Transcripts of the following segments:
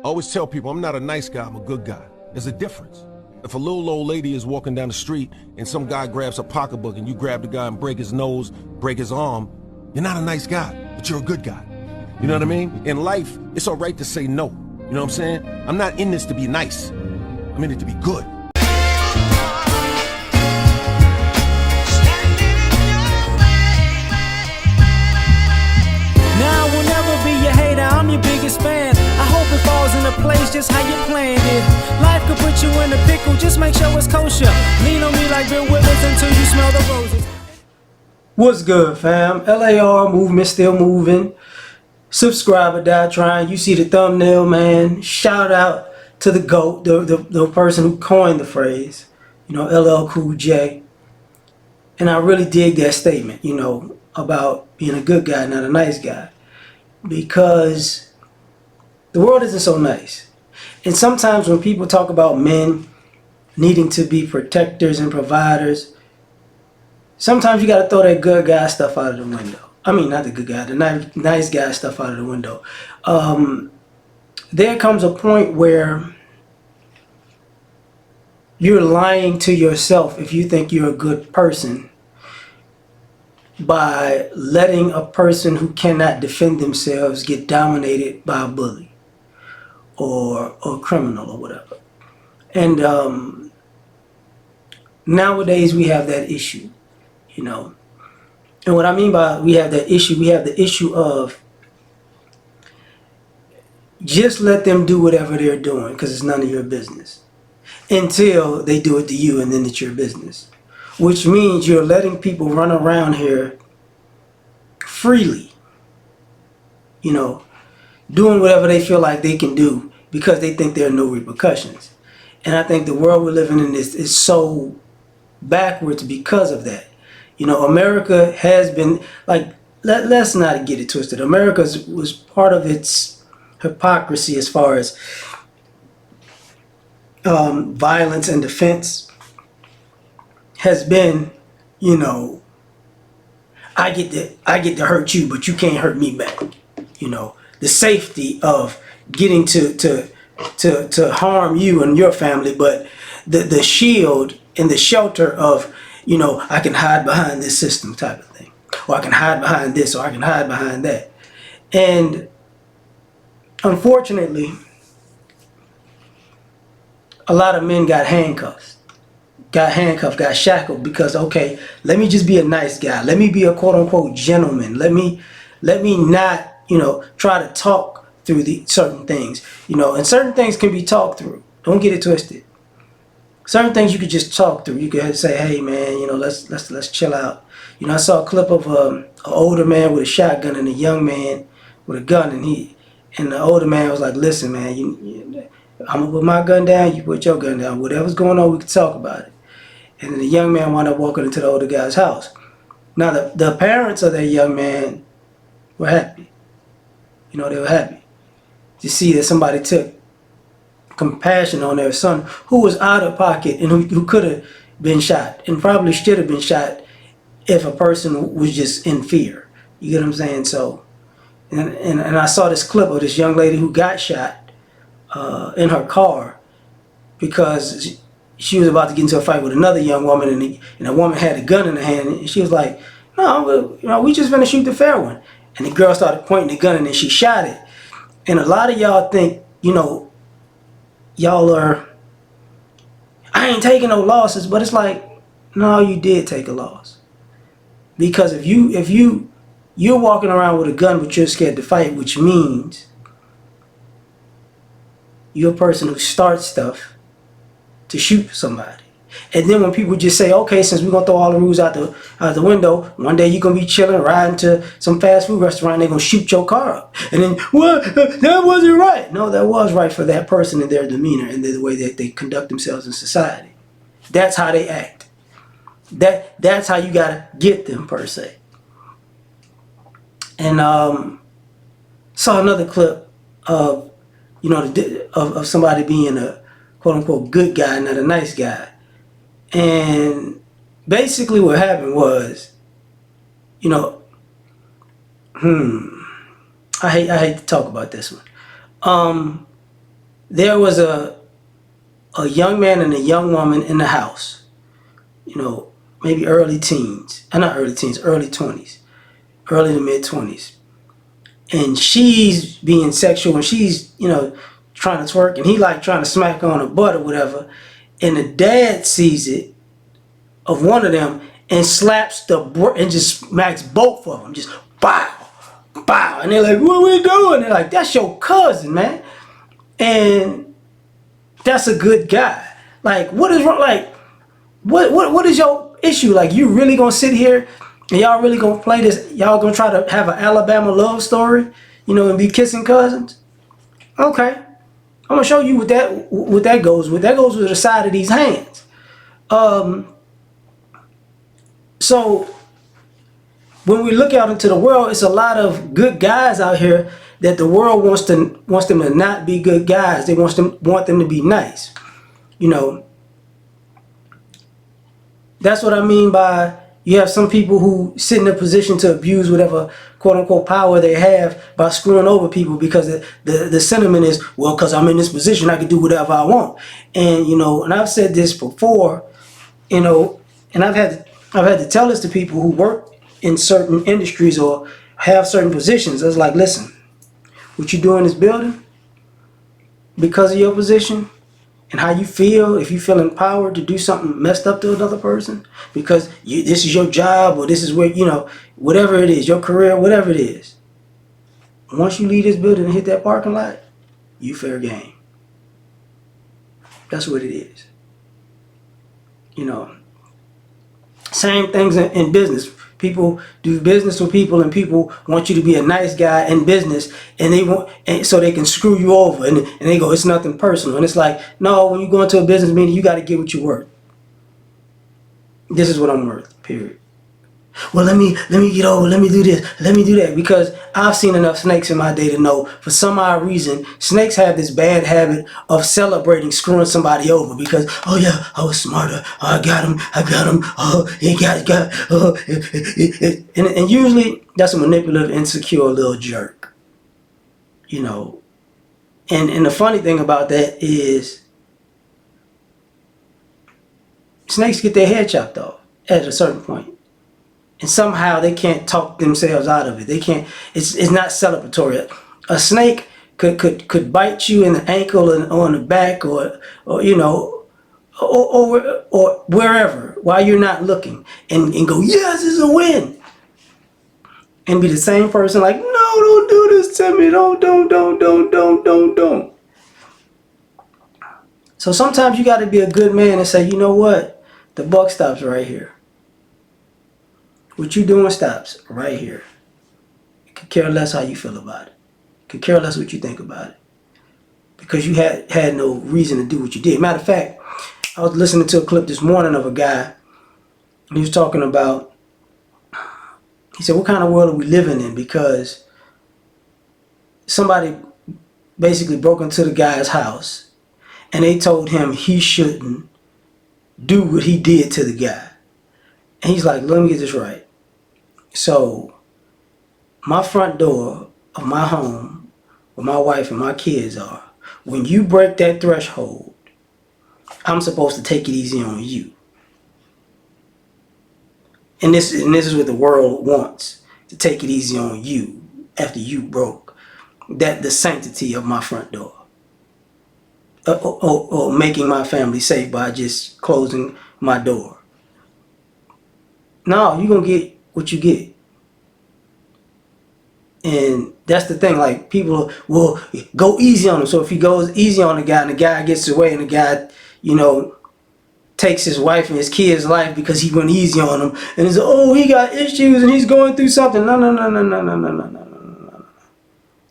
I always tell people I'm not a nice guy, I'm a good guy. There's a difference. If a little old lady is walking down the street and some guy grabs a pocketbook and you grab the guy and break his nose, break his arm, you're not a nice guy, but you're a good guy. You know what I mean? In life, it's all right to say no. You know what I'm saying? I'm not in this to be nice. I'm in it to be good. Now I will never be your hater, I'm your biggest fan. I hope it falls into place just how you planned it. Life could put you in a pickle, just make sure it's kosher. Lean on me like Bill Withers until you smell the roses. What's good, fam? L.A.R. movement still moving. Subscribe or die trying. You see the thumbnail, man. Shout out to the GOAT, the person who coined the phrase, LL Cool J. And I really dig that statement, about being a good guy, not a nice guy. Because the world isn't so nice. And sometimes when people talk about men needing to be protectors and providers, sometimes you got to throw that good guy stuff out of the window. I mean, not the good guy, the nice guy stuff out of the window. There comes a point where you're lying to yourself if you think you're a good person by letting a person who cannot defend themselves get dominated by a bully or a criminal or whatever. And nowadays we have that issue, And what I mean by we have that issue, we have the issue of just let them do whatever they're doing because it's none of your business until they do it to you, and then it's your business. Which means you're letting people run around here freely, doing whatever they feel like they can do because they think there are no repercussions. And I think the world we're living in is so backwards because of that. America has been, like, let's not get it twisted. America was part of its hypocrisy as far as violence and defense has been, I get to hurt you, but you can't hurt me back. The safety of getting to harm you and your family, but the shield and the shelter of, I can hide behind this system type of thing, or I can hide behind this, or I can hide behind that. And unfortunately, a lot of men got shackled because, okay, let me just be a nice guy. Let me be a quote unquote gentleman. Let me not, try to talk through the certain things, and certain things can be talked through. Don't get it twisted. Certain things you could just talk through. You could say, hey man, let's chill out. I saw a clip of an older man with a shotgun and a young man with a gun, and the older man was like, listen man, I'm gonna put my gun down, you put your gun down. Whatever's going on, we can talk about it. And then the young man wound up walking into the older guy's house. Now the parents of that young man were happy. They were happy to see that somebody took compassion on their son who was out of pocket and who could have been shot and probably should have been shot if a person was just in fear. You get what I'm saying? So, and I saw this clip of this young lady who got shot in her car because she was about to get into a fight with another young woman, and the woman had a gun in her hand, and she was like, no, we just gonna shoot the fair one. And the girl started pointing the gun, and then she shot it. And a lot of y'all think, y'all are, I ain't taking no losses, but it's like, no, you did take a loss. Because if you're walking around with a gun but you're scared to fight, which means you're a person who starts stuff to shoot somebody. And then when people just say, okay, since we're gonna throw all the rules out the window, one day you're gonna be chilling, riding to some fast food restaurant, they're gonna shoot your car up. And then, what? That wasn't right. No, that was right for that person and their demeanor and the way that they conduct themselves in society. That's how they act. That's how you gotta get them, per se. And saw another clip of, of somebody being a quote unquote good guy, not a nice guy. And basically what happened was, I hate to talk about this one. there was a young man and a young woman in the house, you know, maybe early teens, not early teens, early 20s, early to mid 20s. And she's being sexual and she's, you know, trying to twerk and he like trying to smack her on her butt or whatever. And the dad sees it of one of them and slaps and just smacks both of them. Just bow, bow. And they're like, what are we doing? They're like, that's your cousin, man. And that's a good guy. Like, what is wrong? Like, what is your issue? Like, you really gonna sit here and y'all really gonna play this? Y'all gonna try to have an Alabama love story, you know, and be kissing cousins? Okay, I'm gonna show you what that goes with. That goes with the side of these hands. So when we look out into the world, it's a lot of good guys out here that the world wants them to not be good guys. They want them to be nice. You know, that's what I mean by you have some people who sit in a position to abuse whatever quote unquote power they have by screwing over people because the sentiment is, well, because I'm in this position, I can do whatever I want. And, you know, and I've said this before, you know, and I've had to tell this to people who work in certain industries or have certain positions. It's like, listen, what you do in this building because of your position and how you feel, if you feel empowered to do something messed up to another person because this is your job or this is where, you know, whatever it is, your career, whatever it is. Once you leave this building and hit that parking lot, you fair game. That's what it is. You know, same things in business. People do business with people, and people want you to be a nice guy in business, and so they can screw you over, and they go, it's nothing personal, and it's like, no, when you go into a business meeting, you got to get what you're worth. This is what I'm worth. Period. Well, let me get over. Let me do this. Let me do that because I've seen enough snakes in my day to know for some odd reason snakes have this bad habit of celebrating screwing somebody over because oh yeah I was smarter. Oh, I got him. Oh he got oh and usually that's a manipulative, insecure little jerk. You know, and the funny thing about that is snakes get their head chopped off at a certain point. And somehow they can't talk themselves out of it. They can't. It's not celebratory. A snake could bite you in the ankle and on the back, or you know, or wherever while you're not looking, and go, yes, it's a win. And be the same person like, no, don't do this to me. Don't. So sometimes you got to be a good man and say, you know what, the buck stops right here. What you doing stops right here. Could care less how you feel about it. Could care less what you think about it. Because you had no reason to do what you did. Matter of fact, I was listening to a clip this morning of a guy, and he was talking about, he said, what kind of world are we living in? Because somebody basically broke into the guy's house, and they told him he shouldn't do what he did to the guy. And he's like, let me get this right. So, my front door of my home, where my wife and my kids are, when you break that threshold, I'm supposed to take it easy on you. And this is what the world wants, to take it easy on you after you broke the sanctity of my front door. Or making my family safe by just closing my door. No, you're going to get what you get. And that's the thing, like people will go easy on him. So if he goes easy on the guy and the guy gets away and the guy, you know, takes his wife and his kids' life because he went easy on him and he's oh, he got issues and he's going through something. No.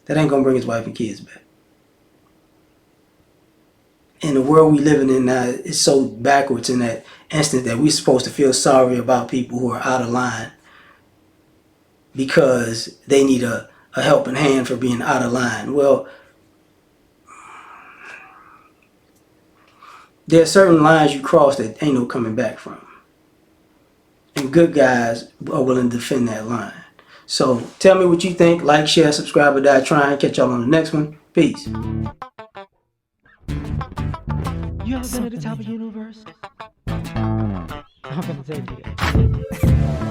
That ain't gonna bring his wife and kids back. And the world we living in now is so backwards in that instant that we're supposed to feel sorry about people who are out of line because they need a helping hand for being out of line. Well, there are certain lines you cross that ain't no coming back from. And good guys are willing to defend that line. So tell me what you think. Like, share, subscribe, or die trying. Catch y'all on the next one. Peace. You ever been at the top of the universe? I'm gonna take you there.